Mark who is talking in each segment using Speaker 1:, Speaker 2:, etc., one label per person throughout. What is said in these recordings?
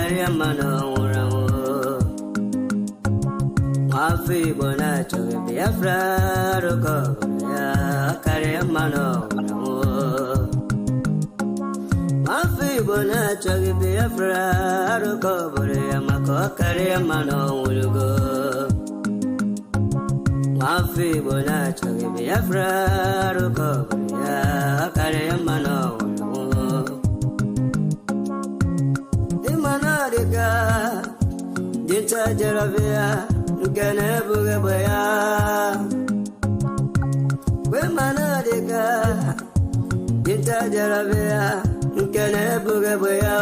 Speaker 1: karịa mmanụ nwụrụ anwụ. Nwafọ Igbo na-achọghị Biafra arụkọ obodo ya karịa mmanụ nwụrụ anwụ. Nwafọ Igbo na-achọghị Biafra arụkọ obodo ya maka ọ karịa mmanụ nwụrụgo. Nwafọ Igbo na-achọghị Biafra arụkọ obodo ya karịa mmanụ nwụrụ anwụ. Ịmana dịka dinta jerabịa nke na-ebughị egbe ya. Ịmana dịka dinta jerabịa nke na-ebughị egbe ya.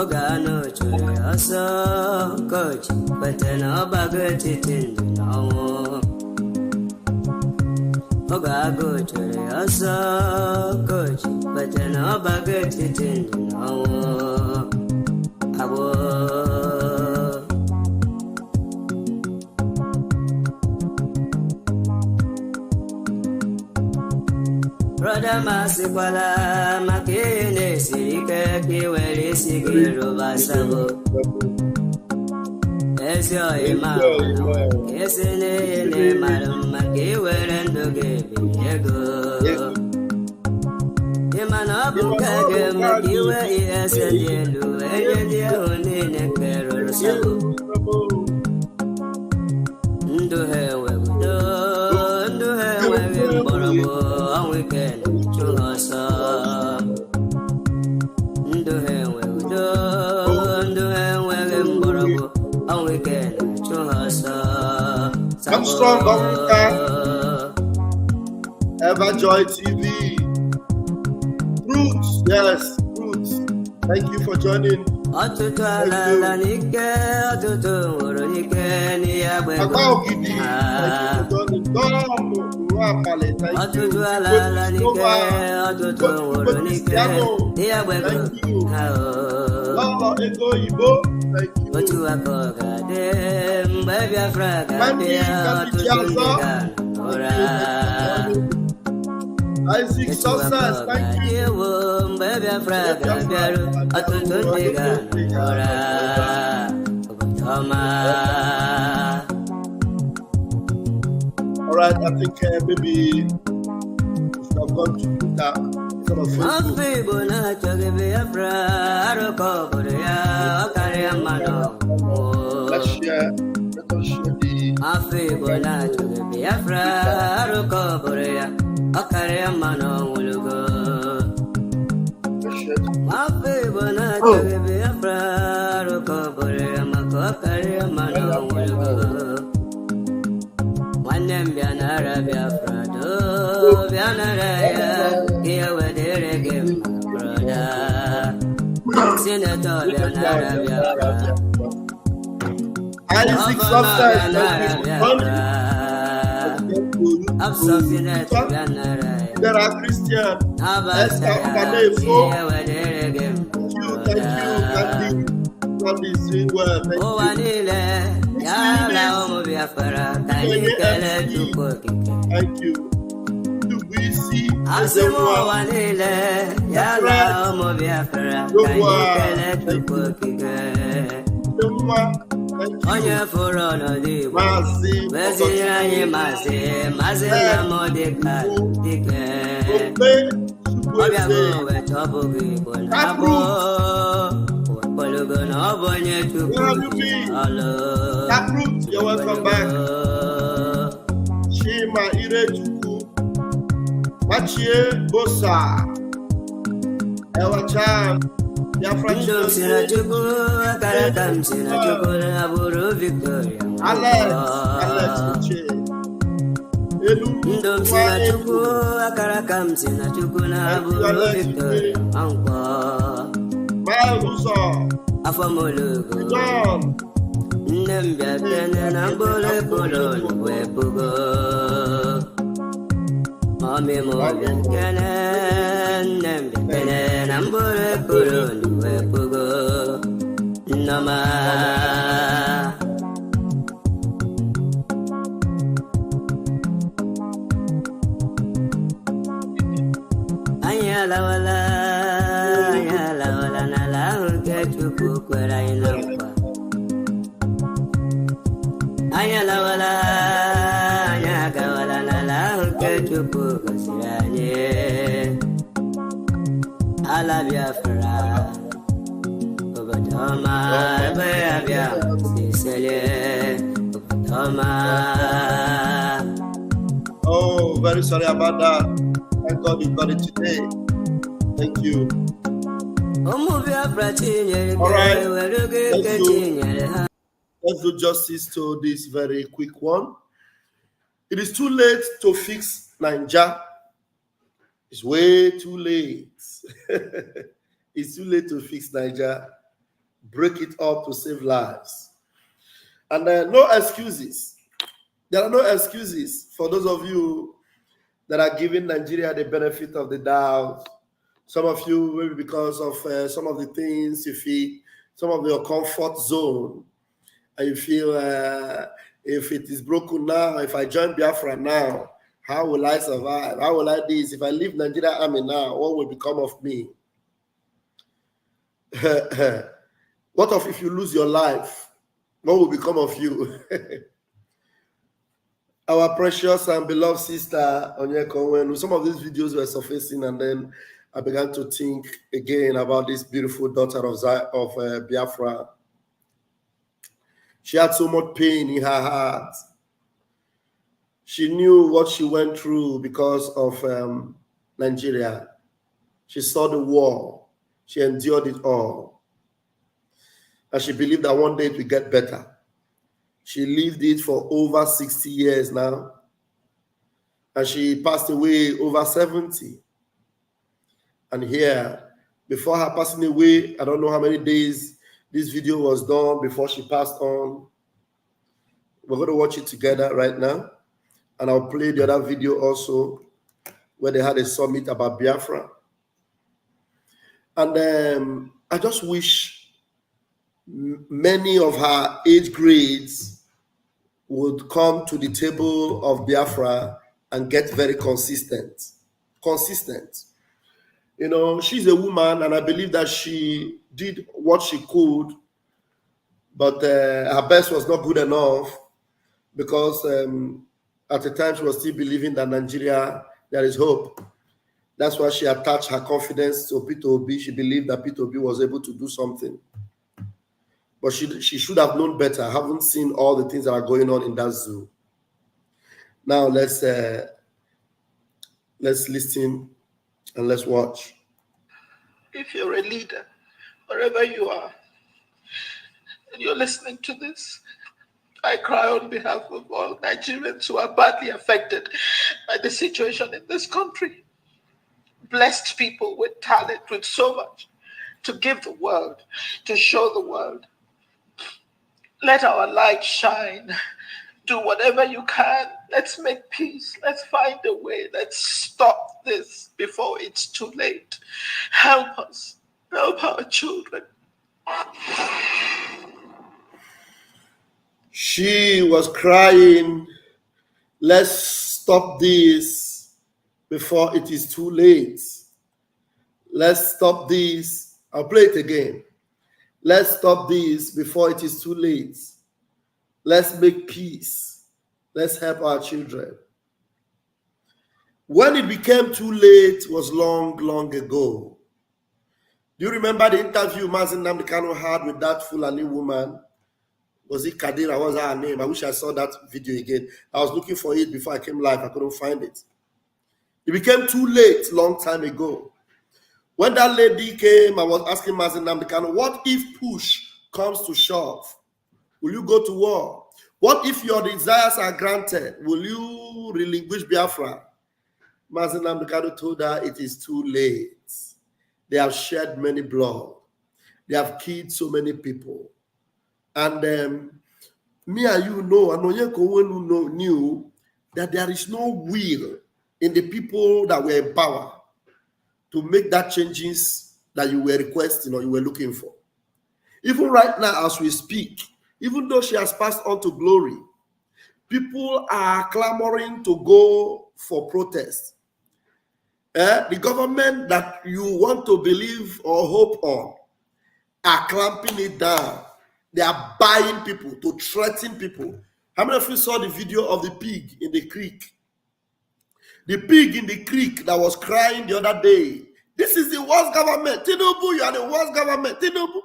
Speaker 1: Oge anụ chụrụ ya ọsọ kochi kwete na ọgbago etiti ndụ na ọnwụ. Oge agụ chụrụ ya ọsọ kochi kwete na ọgbago etiti ndụ na ọnwụ. Agwọ Brother masịkwala maka ihe na-esiri ike ka ị were isi gị rụba sabo. Ezi ọyịma ka esi n'ihe na-ịmara mma ka ị were ndụ gị ebiri ego. Ịma na ọ bụ nke ga-eme ka iwe ihe ese dị elu enye ndị ahụ niile nke rụrụ sabo. Ndụ ha enweghị ndụ ha enweghị mgbọrọgwụ ọnwụ ike na-achụ ha ọsọ. Ndụ ha enweghị ndụ ha enweghị mgbọrọgwụ ọnwụ ike na-achụ ha ọsọ.
Speaker 2: I'm strong, Africa. Everjoy TV. Roots, yes, Roots. Thank you for joining.
Speaker 1: Ọtụtụ alala n'ike, ọtụtụ nwụrụ n'ike n'ihe agbego. Ọtụtụ alala n'ike, ọtụtụ nwụrụ n'ike n'ihe agbego. Otu aka ọ ga-adị mgbe Biafra ga-abịa, ọtụtụ ndị ga-anọ ụra.
Speaker 2: Isaac success, thank you.
Speaker 1: Mgbe Biafra ga-abịaru, ọtụtụ ndị ga-anọ ụra. Obodo ọma.
Speaker 2: All right, I think maybe I've gone to that.
Speaker 1: Nwafọ Igbo na-achọghị Biafra arụkọ obodo ya ọ karịa mmanụ.
Speaker 2: Let's share the.
Speaker 1: Nwafọ Igbo na-achọghị Biafra arụkọ obodo ya ọ karịa mmanụ nwụrụgo. Nwafọ Igbo na-achọghị Biafra arụkọ obodo ya maka ọ karịa mmanụ nwụrụgo. Nwanne m bịa nara Biafra doo bịa nara ya ihe wedere gị mma broda. Sinetọ bịa nara Biafra.
Speaker 2: Isaac success,
Speaker 1: Absọ Sinetọ bịa nara ya.
Speaker 2: There are Christian.
Speaker 1: Abasa ya ihe wedere gị mma broda. Ụwa niile ya ala ụmụ Biafra ka anyị kelee Chukwu okike.
Speaker 2: Thank you.
Speaker 1: Asị m ụwa niile ya ala ụmụ Biafra ka anyị kelee Chukwu okike. Onye fụrụ ọnọdụ Igbo wezighị anyị Maazị Nnamdi Kanu dike. Ọ bịago wee chọbụghị Igbo na-abụ Pologo na ọ bụ onye Chukwu ọlụ.
Speaker 2: Taproot, you're welcome back. Chima Irechukwu, Machie Bosa, Ewachan, Biafra.
Speaker 1: Ndụ m si na Chukwu, akara ka m si na Chukwu na bụrụ Victoria.
Speaker 2: Alex Uche.
Speaker 1: Ndụ m si na Chukwu, akara ka m si na Chukwu na bụrụ Victoria. Nkwọ. Afọ m ologo. Nne m bịa kene na mkpụrụ ekpụrụ wee bugo. Mọmị m bịa kene, nne m bịa kene na mkpụrụ ekpụrụ wee bugo. Nnọma. Anyị alawala n'ala Ala Biafra, Obadoma, Biafra, Sicily, Obadoma.
Speaker 2: Oh, very sorry about that. Thank God we got it today. Thank you. All right, let's do justice to this very quick one. It is too late to fix Nigeria. It's way too late. It's too late to fix Nigeria. Break it up to save lives. And no excuses. There are no excuses for those of you that are giving Nigeria the benefit of the doubt. Some of you, maybe because of some of the things you feel, some of your comfort zone, and you feel if it is broken now, if I join Biafra now, how will I survive? How will I do this? If I leave Nigeria army now, what will become of me? What if you lose your life? What will become of you? Our precious and beloved sister, Onyeka, Onwenu, some of these videos were surfacing, and then I began to think again about this beautiful daughter of Biafra. She had so much pain in her heart. She knew what she went through because of Nigeria. She saw the war. She endured it all. And she believed that one day it would get better. She lived it for over 60 years now. And she passed away over 70. And here, before her passing away, I don't know how many days this video was done before she passed on. We're going to watch it together right now. And I'll play the other video also, where they had a summit about Biafra. And I just wish many of her age grades would come to the table of Biafra and get very consistent. You know, she's a woman, and I believe that she did what she could, but her best was not good enough, because at the time she was still believing that Nigeria, there is hope. That's why she attached her confidence to Peter Obi. She believed that Peter Obi was able to do something. But she should have known better. I haven't seen all the things that are going on in that zoo. Now let's listen and let's watch.
Speaker 3: If you're a leader, wherever you are, and you're listening to this, I cry on behalf of all Nigerians who are badly affected by the situation in this country. Blessed people with talent, with so much to give the world, to show the world. Let our light shine. Do whatever you can. Let's make peace. Let's find a way. Let's stop this before it's too late. Help us. Help our children.
Speaker 2: She was crying, let's stop this before it is too late. Let's stop this. I'll play it again. Let's stop this before it is too late. Let's make peace. Let's help our children. When it became too late was long, long ago. Do you remember the interview Mazi Nnamdi Kanu had with that Fulani woman? Was it Kadira? What was her name? I wish I saw that video again. I was looking for it before I came live. I couldn't find it. It became too late long time ago. When that lady came, I was asking Mazi Nnamdi Kanu, what if push comes to shove? Will you go to war? What if your desires are granted? Will you relinquish Biafra? Mazi Nnamdi Kanu told her it is too late. They have shed many blood. They have killed so many people. And me and you know, and Onyeka Onwenu knew that there is no will in the people that were in power to make that changes that you were requesting or you were looking for. Even right now, as we speak, even though she has passed on to glory, people are clamoring to go for protest. The government that you want to believe or hope on are clamping it down. They are buying people to threaten people How many of you saw the video of the pig in the creek? The pig in the creek that was crying the other day. This is the worst government. Tinubu, you are the worst government. Tinubu.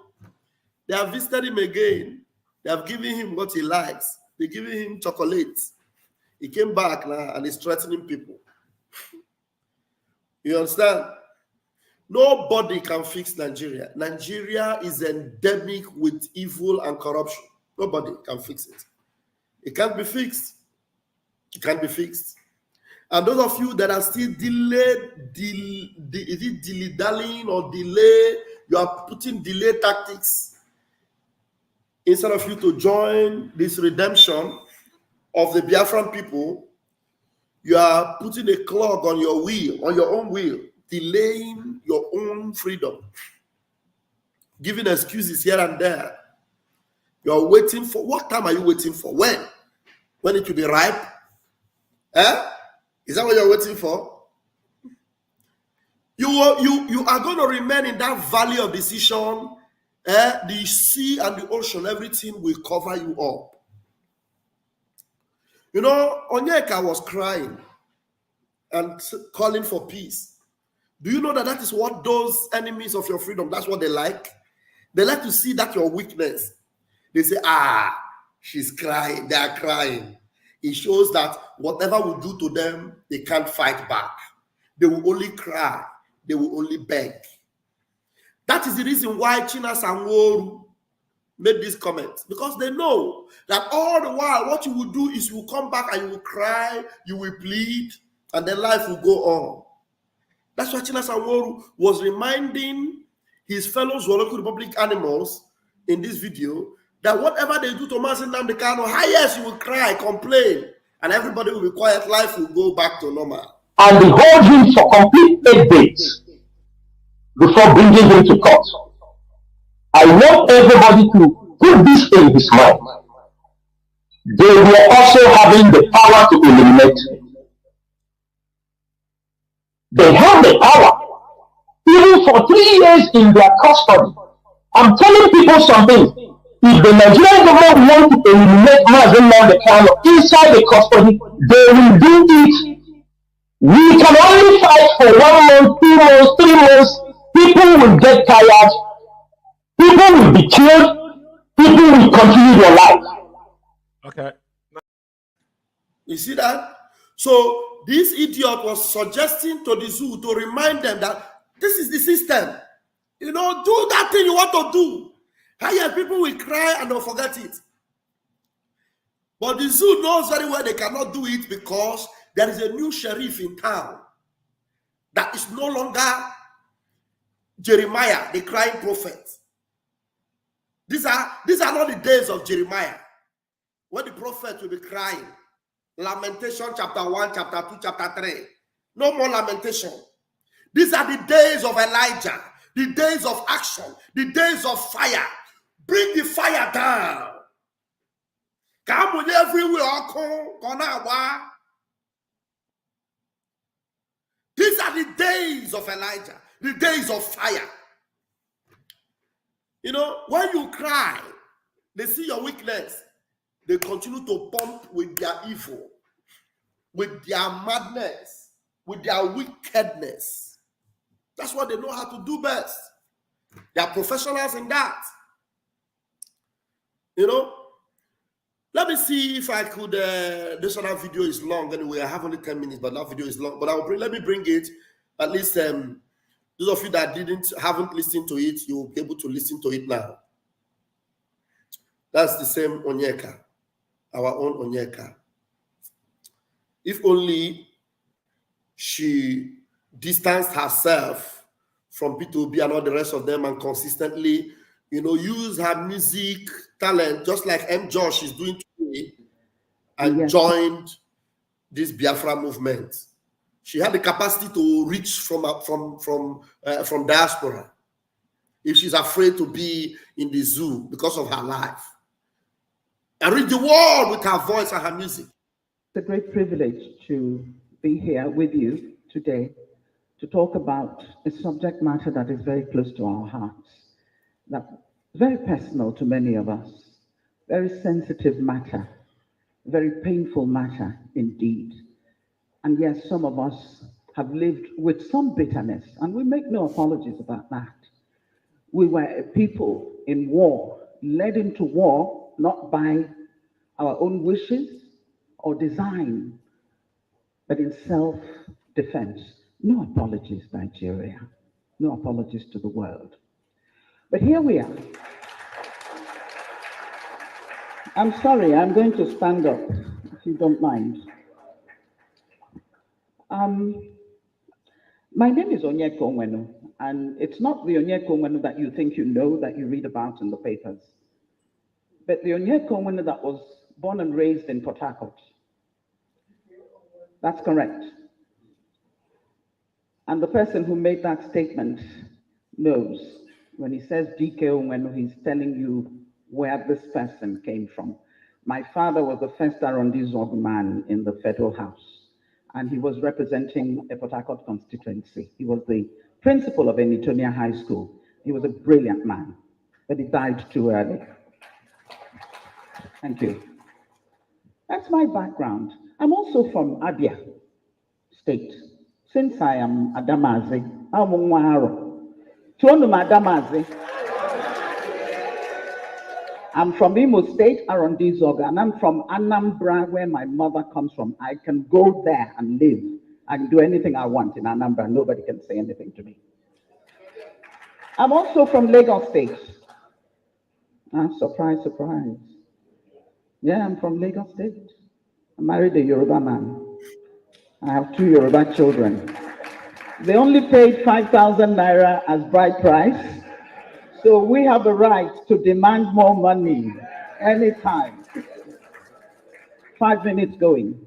Speaker 2: They have visited him again. They have given him what he likes. They're giving him chocolates. He came back now and is threatening people. You understand? Nobody can fix Nigeria. Nigeria is endemic with evil and corruption. Nobody can fix it. It can't be fixed. It can't be fixed. And those of you that are still dilly-dallying or delay, you are putting delay tactics instead of you to join this redemption of the Biafran people. You are putting a clog on your wheel, on your own wheel, delaying your own freedom, giving excuses here and there. You are waiting for, what time are you waiting for? When? When it will be ripe? Is that what you're waiting for? You are going to remain in that valley of decision. The sea and the ocean, everything will cover you up. You know, Onyeka was crying and calling for peace. Do you know that that is what those enemies of your freedom, that's what they like? They like to see that your weakness. They say, she's crying, they are crying. It shows that whatever we do to them, they can't fight back. They will only cry. They will only beg. That is the reason why China Sanworu made this comment. Because they know that all the while, what you will do is you will come back and you will cry, you will plead, and then life will go on. That's why China Sanworu was reminding his fellow Zoological Republic animals in this video that whatever they do to Mazen Namdekano, highest you will cry, complain, and everybody will be quiet, life will go back to normal.
Speaker 4: And they hold him for complete 8 days before bringing him to court. I want everybody to put this in his mind. They were also having the power to eliminate him. They have the power, even for 3 years in their custody. I'm telling people something. If the Nigerian government wants to eliminate Mazen Namdekano inside the custody, they will do it. We can only fight for 1 month, 2 months, 3 months. People will get tired. People will be killed. People will continue their life.
Speaker 5: Okay.
Speaker 2: You see that? So this idiot was suggesting to the zoo to remind them that this is the system. You know, do that thing you want to do. Higher people will cry and they'll forget it. But the zoo knows very well they cannot do it because there is a new sheriff in town that is no longer Jeremiah, the crying prophet. These are not the days of Jeremiah, when the prophet will be crying. Lamentation chapter 1, chapter 2, chapter 3. No more lamentation. These are the days of Elijah, the days of action, the days of fire. Bring the fire down. Come everywhere. These are the days of Elijah, the days of fire. You know, when you cry, they see your weakness. They continue to pump with their evil, with their madness, with their wickedness. That's what they know how to do best. They are professionals in that. You know, let me see if I could. This other video is long anyway. I have only 10 minutes, but that video is long. But let me bring it. At least those of you that haven't listened to it, you'll be able to listen to it now. That's the same Onyeka, our own Onyeka. If only she distanced herself from P2B and all the rest of them and consistently, you know, use her music talent, just like M. Josh is doing today, and joined this Biafra movement. She had the capacity to reach from diaspora. If she's afraid to be in the zoo because of her life, and reach the world with her voice and her music.
Speaker 6: It's a great privilege to be here with you today to talk about a subject matter that is very close to our hearts, that's very personal to many of us, very sensitive matter. very painful matter indeed. And yes, some of us have lived with some bitterness, and we make no apologies about that. We were a people in war, led into war, not by our own wishes or design, but in self-defense. No apologies, Nigeria. No apologies to the world. But here we are. I'm sorry, I'm going to stand up, if you don't mind. My name is Onyeka Onwenu, and it's not the Onyeka Onwenu that you think you know, that you read about in the papers, but the Onyeka Onwenu that was born and raised in Port Harcourt. That's correct. And the person who made that statement knows. When he says DK Onwenu, he's telling you where this person came from. My father was the first Arrondissement man in the Federal House, and he was representing a Port Harcourt constituency. He was the principal of Enitonia High School. He was a brilliant man, but he died too early. Thank you. That's my background. I'm also from Abia State. Since I am Adamazi, I'm Onwenu. Adamazi. I'm from Imo State, Arrondissement, and I'm from Anambra, where my mother comes from. I can go there and live. I can do anything I want in Anambra. Nobody can say anything to me. I'm also from Lagos State. Surprise, surprise. Yeah, I'm from Lagos State. I married a Yoruba man. I have 2 Yoruba children. They only paid 5,000 naira as bride price. So we have a right to demand more money anytime. 5 minutes going.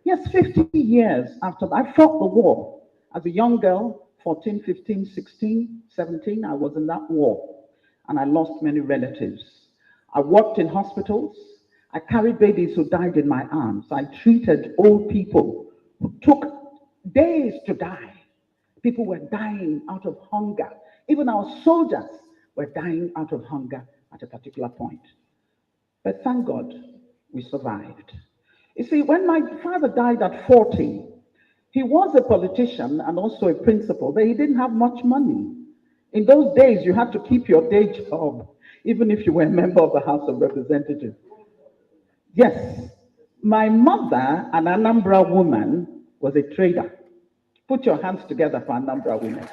Speaker 6: Yes, 50 years after I fought the war. As a young girl, 14, 15, 16, 17, I was in that war. And I lost many relatives. I worked in hospitals. I carried babies who died in my arms. I treated old people who took days to die. People were dying out of hunger. Even our soldiers were dying out of hunger at a particular point. But thank God, we survived. You see, when my father died at 40, he was a politician and also a principal, but he didn't have much money. In those days, you had to keep your day job, even if you were a member of the House of Representatives. Yes, my mother, an Anambra woman, was a trader. Put your hands together for Anambra women.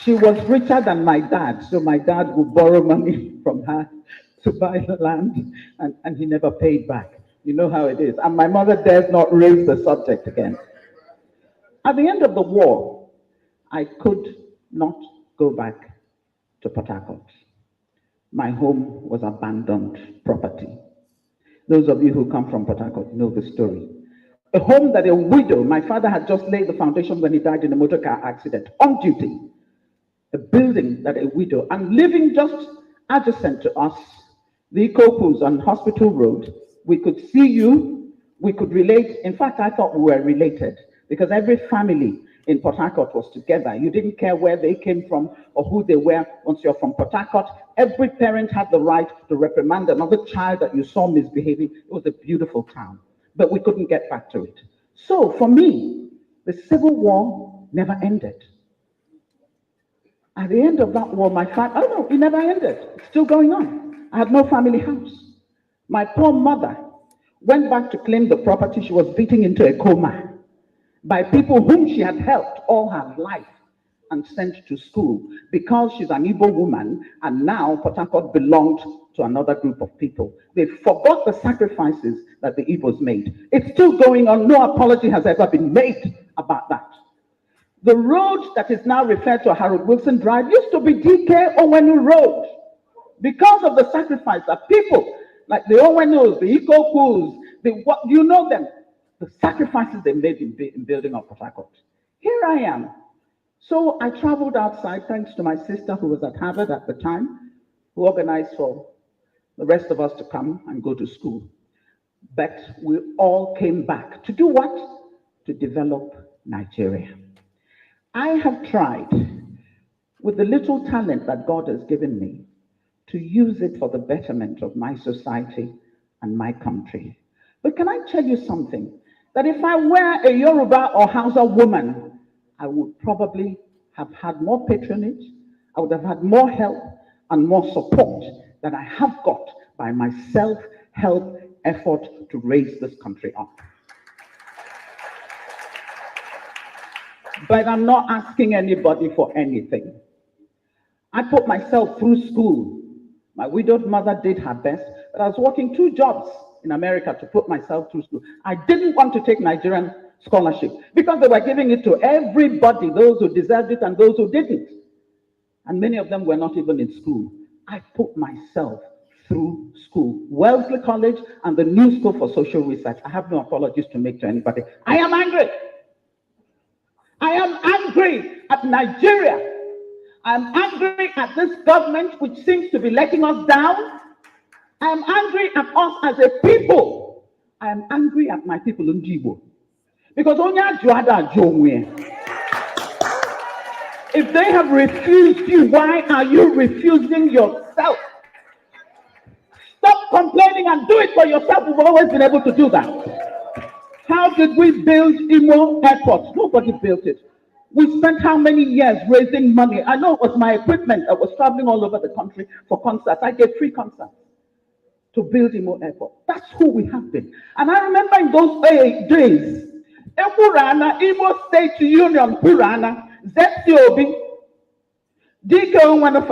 Speaker 6: She was richer than my dad, so my dad would borrow money from her to buy the land, and he never paid back. You know how it is. And my mother dares not raise the subject again. At the end of the war, I could not go back to Port Harcourt. My home was abandoned property. Those of you who come from Port Harcourt know the story. A home that a widow, my father had just laid the foundation when he died in a motor car accident, on duty. A building that a widow, and living just adjacent to us, the Ikopus on Hospital Road, we could see you, we could relate. In fact, I thought we were related because every family in Port Harcourt was together. You didn't care where they came from or who they were. Once you're from Port Harcourt, every parent had the right to reprimand another child that you saw misbehaving. It was a beautiful town, but we couldn't get back to it. So for me, the Civil War never ended. At the end of that war, my father, oh no, it never ended. It's still going on. I had no family house. My poor mother went back to claim the property. She was beaten into a coma by people whom she had helped all her life and sent to school because she's an Igbo woman, and now Port Harcourt belonged to another group of people. They forgot the sacrifices that the Igbos made. It's still going on. No apology has ever been made about that. The road that is now referred to Harold Wilson Drive used to be DK Onwenu Road because of the sacrifice that people like the Onwenus, the Ikokus, you know them, the sacrifices they made in building up Port Harcourt. Here I am. So I traveled outside thanks to my sister who was at Harvard at the time, who organized for the rest of us to come and go to school. But we all came back to do what? To develop Nigeria. I have tried, with the little talent that God has given me, to use it for the betterment of my society and my country. But can I tell you something? That if I were a Yoruba or Hausa woman, I would probably have had more patronage, I would have had more help and more support than I have got by my self-help effort to raise this country up. But I'm not asking anybody for anything. I put myself through school. My widowed mother did her best, but I was working 2 jobs in America to put myself through school. I didn't want to take Nigerian scholarship because they were giving it to everybody, those who deserved it and those who didn't. And many of them were not even in school. I put myself through school, Wellesley College and the New School for Social Research. I have no apologies to make to anybody. I am angry. I am angry at Nigeria. I am angry at this government which seems to be letting us down. I am angry at us as a people. I am angry at my people in Jibo. Because if they have refused you, why are you refusing yourself? Stop complaining and do it for yourself. We've always been able to do that. How did we build Imo Airport? Nobody built it. We spent how many years raising money? I know it was my equipment that was traveling all over the country for concerts. I gave 3 concerts to build Imo Airport. That's who we have been. And I remember in those days, Epurana, Imo State Union, Purana, Zestiobi, Dike Onwenu,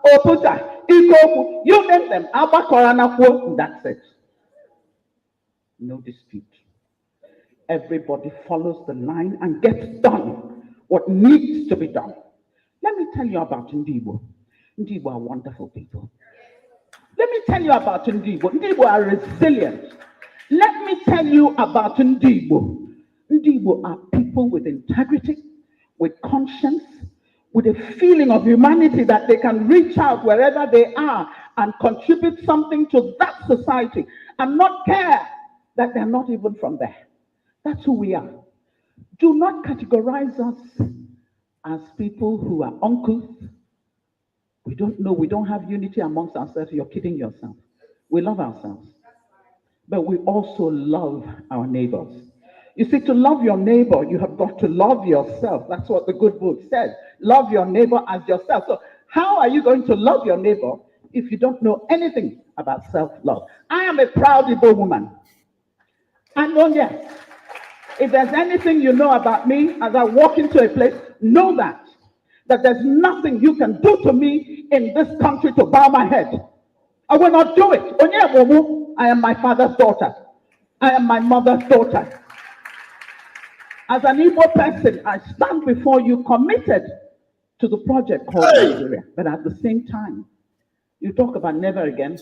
Speaker 6: Oputa, Ikoku, you name them, Abba Korana, that's it. No dispute. Everybody follows the line and gets done what needs to be done. Let me tell you about Ndibo. Ndibo are wonderful people. Let me tell you about Ndibo. Ndibo are resilient. Let me tell you about Ndibo. Ndibo are people with integrity, with conscience, with a feeling of humanity that they can reach out wherever they are and contribute something to that society and not care that they're not even from there. That's who we are. Do not categorize us as people who are uncouth. We don't know, we don't have unity amongst ourselves. You're kidding yourself. We love ourselves, but we also love our neighbors. You see, to love your neighbor, you have got to love yourself. That's what the good book says. Love your neighbor as yourself. So how are you going to love your neighbor if you don't know anything about self-love? I am a proud Igbo woman. And yes, if there's anything you know about me as I walk into a place, know that there's nothing you can do to me in this country to bow my head. I will not do it. I am my father's daughter. I am my mother's daughter. As an Igbo person, I stand before you committed to the project called Nigeria. But at the same time, you talk about never again.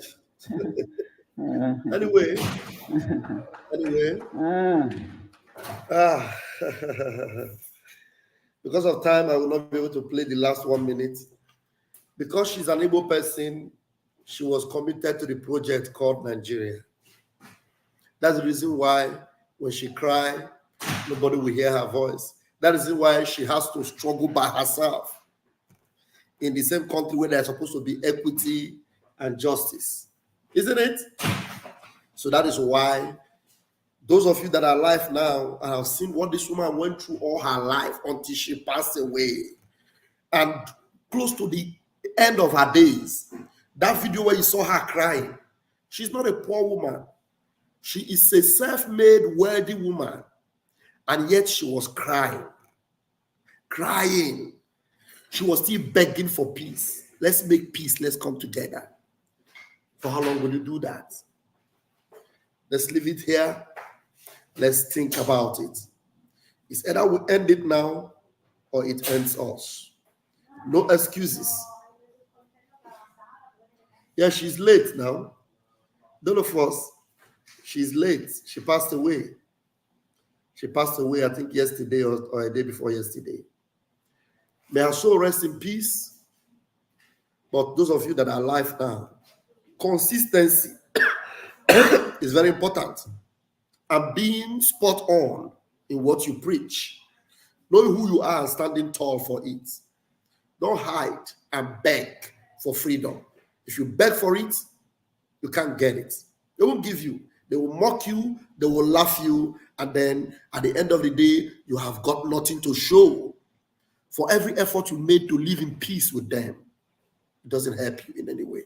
Speaker 2: Anyway. Because of time, I will not be able to play the last 1 minute. Because she's an Igbo person, she was committed to the project called Nigeria. That's the reason why when she cries, nobody will hear her voice. That is why she has to struggle by herself in the same country where there's supposed to be equity and justice. Isn't it? So that is why those of you that are alive now and have seen what this woman went through all her life until she passed away and close to the end of her days, that video where you saw her crying, she's not a poor woman. She is a self-made, wealthy woman. And yet she was crying. She was still begging for peace. Let's make peace. Let's come together. For how long will you do that? Let's leave it here. Let's think about it. It's either we end it now or it ends us. No excuses. Yeah, she's late now. None of us. She's late. She passed away. She passed away, I think, yesterday or a day before yesterday. May her soul rest in peace. But those of you that are alive now, consistency is very important. And being spot on in what you preach. Knowing who you are and standing tall for it. Don't hide and beg for freedom. If you beg for it, you can't get it. They won't give you. They will mock you, they will laugh you, and then at the end of the day, you have got nothing to show for every effort you made to live in peace with them. It doesn't help you in any way.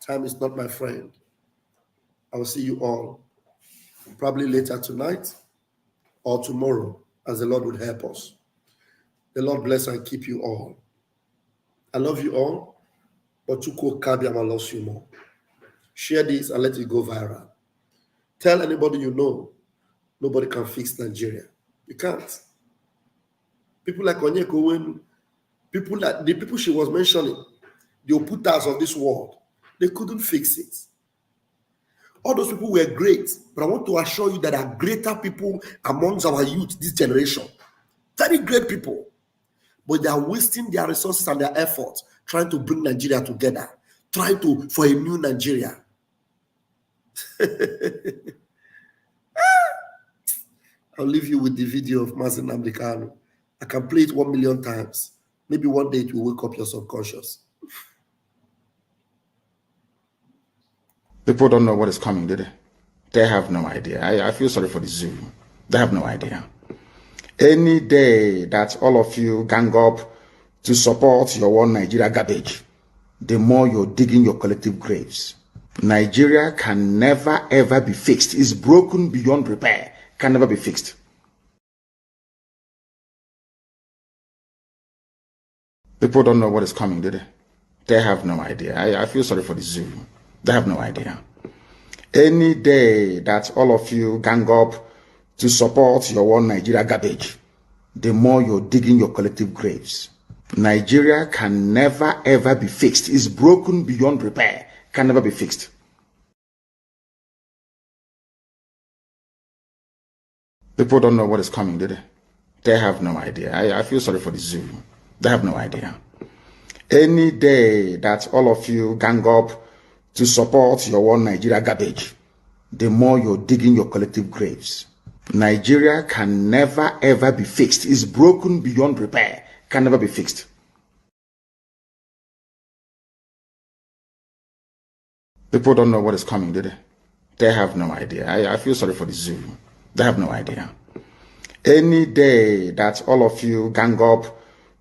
Speaker 2: Time is not my friend. I will see you all probably later tonight or tomorrow, as the Lord would help us. The Lord bless and keep you all. I love you all, but Chuko Kabiama loves you more. Share this and let it go viral. Tell anybody you know, nobody can fix Nigeria. You can't. People like Onyeka, Onwenu, the people she was mentioning, the Oputas of this world, they couldn't fix it. All those people were great, but I want to assure you that there are greater people amongst our youth this generation. Very great people. But they are wasting their resources and their efforts trying to bring Nigeria together, trying for a new Nigeria. I'll leave you with the video of Mazi Nnamdi Kanu. I can play it 1 million times. Maybe one day it will wake up your subconscious.
Speaker 5: People don't know what is coming, do they? They have no idea. I feel sorry for the zoo. They have no idea. Any day that all of you gang up to support your one Nigeria garbage, the more you're digging your collective graves. Nigeria can never ever be fixed. It's broken beyond repair. Can never be fixed. People don't know what is coming, do they? They have no idea. I feel sorry for the zoo. They have no idea. Any day that all of you gang up to support your one Nigeria garbage, the more you're digging your collective graves. Nigeria can never ever be fixed. It's broken beyond repair. Can never be fixed. People don't know what is coming, do they? They have no idea. I feel sorry for the zoo. They have no idea. Any day that all of you gang up to support your one Nigeria garbage, the more you're digging your collective graves. Nigeria can never ever be fixed. It's broken beyond repair. Can never be fixed. People don't know what is coming, do they? They have no idea. I feel sorry for the zoo. They have no idea. Any day that all of you gang up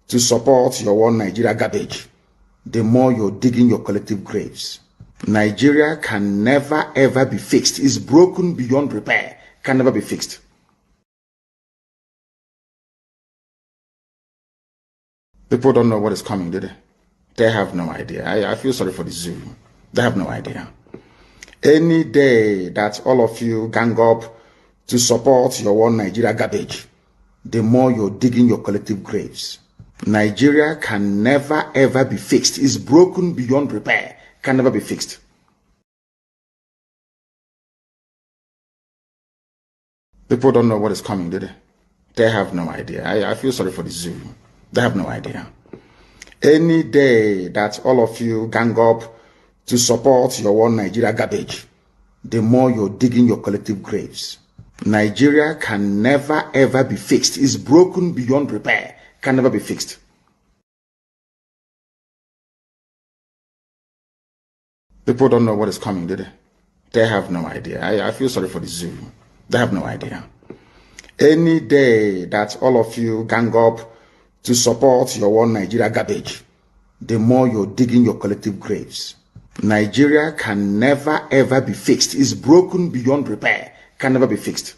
Speaker 5: to support your one Nigeria garbage, the more you're digging your collective graves. Nigeria can never ever be fixed. It's broken beyond repair. Can never be fixed. People don't know what is coming, do they? They have no idea. I feel sorry for the zoo. They have no idea. Any day that all of you gang up to support your one Nigeria garbage, the more you're digging your collective graves. Nigeria can never ever be fixed. It's broken beyond repair. Can never be fixed. People don't know what is coming, do they? They have no idea. I feel sorry for the zoo. They have no idea. Any day that all of you gang up to support your one Nigeria garbage, the more you're digging your collective graves. Nigeria can never ever be fixed. It's broken beyond repair. Can never be fixed. People don't know what is coming, do they? They have no idea. I feel sorry for the zoo. They have no idea. Any day that all of you gang up to support your one Nigeria garbage, the more you're digging your collective graves. Nigeria can never ever be fixed. It's broken beyond repair. Can never be fixed.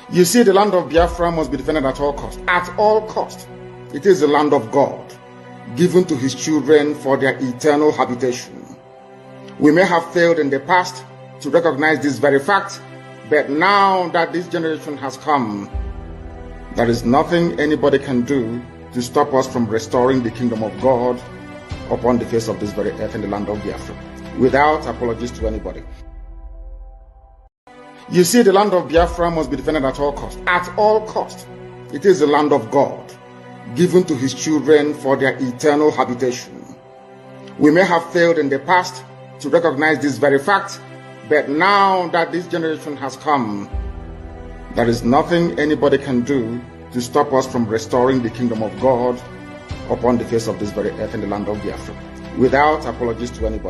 Speaker 5: You see, the land of Biafra must be defended at all cost. At all cost. It is the land of God, given to his children for their eternal habitation. We may have failed in the past to recognize this very fact, but now that this generation has come, there is nothing anybody can do to stop us from restoring the kingdom of God upon the face of this very earth in the land of Biafra, without apologies to anybody. You see, the land of Biafra must be defended at all cost. At all cost. It is the land of God, given to his children for their eternal habitation. We may have failed in the past to recognize this very fact, but now that this generation has come, there is nothing anybody can do to stop us from restoring the kingdom of God upon the face of this very earth in the land of Biafra, without apologies to anybody.